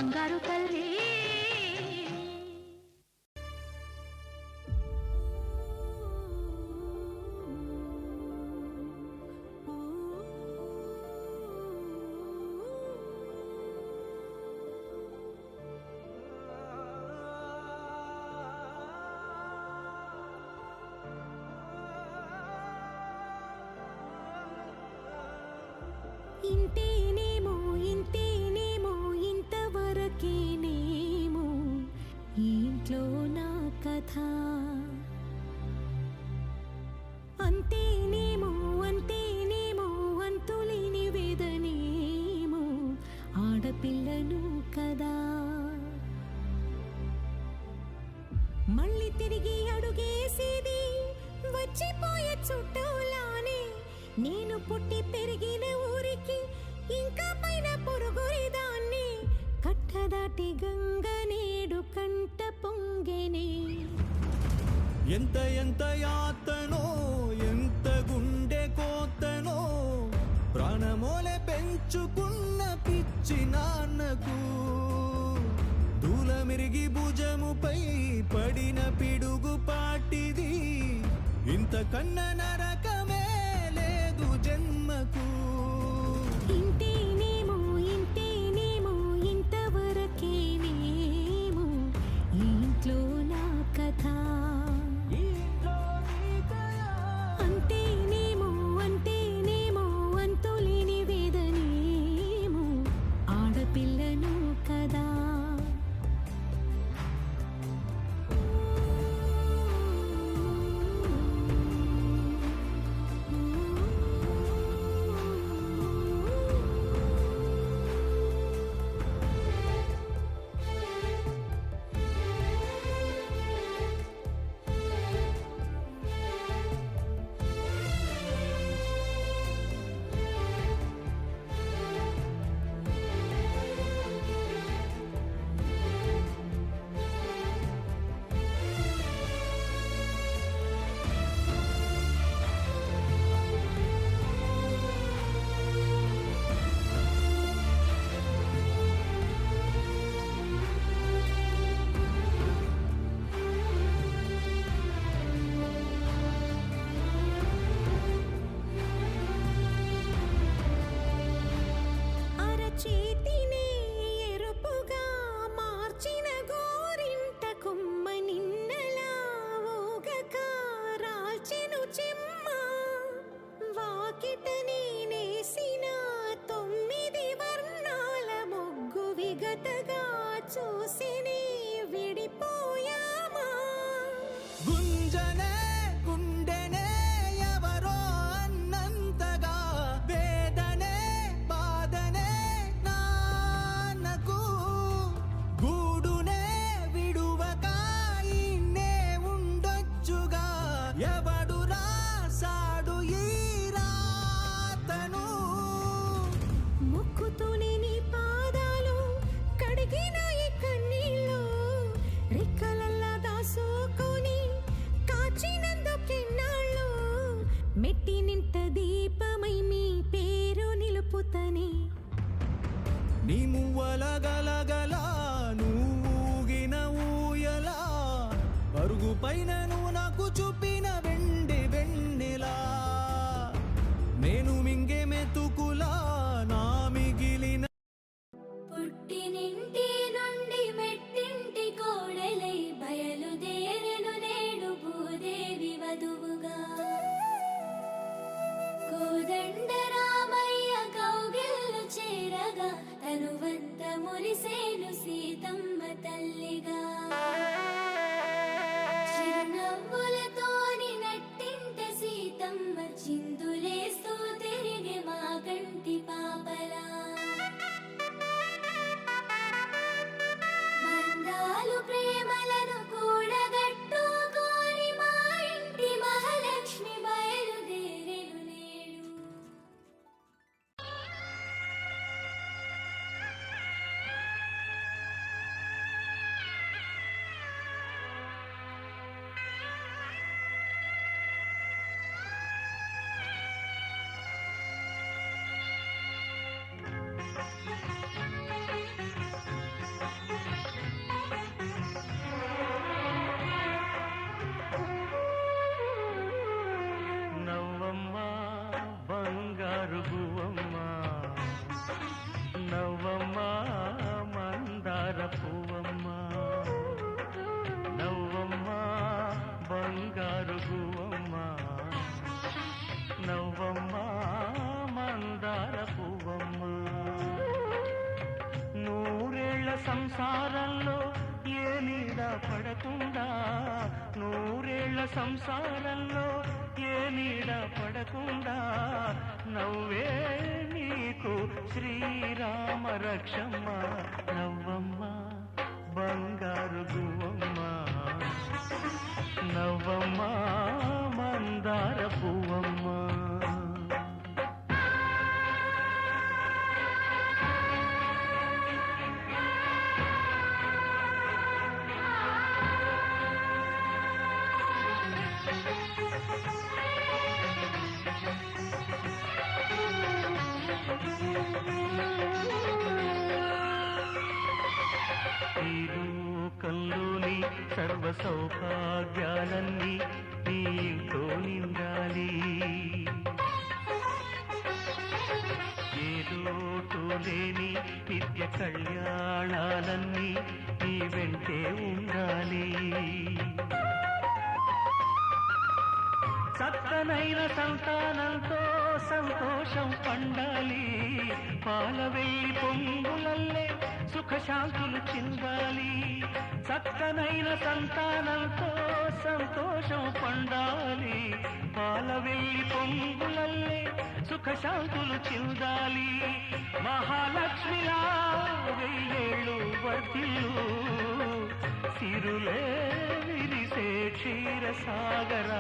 బంగారు తల్లి. ఇంతేనేమో ఇంతేనేమో ఇంతవరకేనేమో ఇంట్లో నా కథ. అంతేనేమో అంతేనేమో అంతులేని వేదనేమో ఆడపిల్లను కదా. మళ్ళీ తిరిగి అడుగేసేది వచ్చిపోయే చుట్టూలానే. నేను పుట్టి పెరిగిన ఊరికి ఇంకా పైన పొరుగురిదాన్ని. కట్టదాటి గంగ నేడు కంట పొంగెనే. ఎంత ఎంత యాతనో ఎంత గుండె కోతనో ప్రాణమోలే పెంచుకున్న పిచ్చి నాన్నకు దూలమిరిగి భుజముపై పడిన పిడుగు పాటిది. ఇంతకన్న నరకమే లేదు జన్మకు. ఇంతేనేమో ఇంతేనేమో ఇంతవరకేనేమో ఇంట్లో నా కథ. అంతేనేమో అంతేనేమో అంతులేని వేదనేమో ఆడపిల్లను కదా. గుంజనే గుండెనే ఎవరో అన్నంతగా వేదనే బాధనే నాన్నకు గూడునే విడువక ఇన్నే ఉండొచ్చుగా. ఎవడు రాసాడు ఈ రాతను? ముక్కుతోనే నీ పాదాలు కడిగిన ఈ కన్నీళ్ళు రెక్కలల్లా దాసుకొని కాచినందుకెన్నాళ్ళు. మెట్టి నింట దీపమై మీ పేరు నిలుపుతనే. నీ మువ్వల గలగల నువ్వుగిన ఊయలా అరుగు పైన నువ్వు నాకు చూపిన వెండి వెన్నెలా. నేను మింగే మెతుకులా నా మిగిలిన పుట్టినింటి నుండి మెట్టింటి కోడలై బయలుదేరెను నేడు భూదేవి వధువుగా. కోదండరామయ్య కౌగిళ్ళు చేరగా తనువంత మురిసేను సీతమ్మ తల్లిగా. చిరునవ్వులతోని నట్టింట సీతమ్మ చిందులేస్తూ తిరిగి మా కంటి పాపలా. బంధాలు ప్రేమలను కూడగట్టుకొని మా ఇంటి మహాలక్ష్మి బయలుదేరెను నేడు. సంసారంలో ఏ నీడ పడకుండా, నూరేళ్ల సంసారంలో ఏ నీడ పడకుండా, నవ్వే నీకు శ్రీరామ రక్షమ్మ. నవ్వమ్మ బంగారు గువ్వమ్మ, నవ్వమ్మ మందార పువ్వమ్మ. ఈ లోకంలోని సర్వ సౌభాగ్యాలన్నీ నీ ఇంట్లో నిండాలి, ఏ లోటు లేని నిత్య కళ్యాణాలన్నీ నీ వెంటే ఉండాలి. చక్కనైన సంతానంతో సంతోషం పండాలి, పాల వెయ్యి పొంగులల్లే సుఖశాంతులు చిందాలి. చక్కనైన సంతానంతో సంతోషం పండాలి, పాల వెయ్యి పొంగులల్లే సుఖశాంతులు చిందాలి. మహాలక్ష్మిలా వెయ్యేళ్ళు వర్ధిల్లు, సిరులే విరిసే క్షీరసాగరానా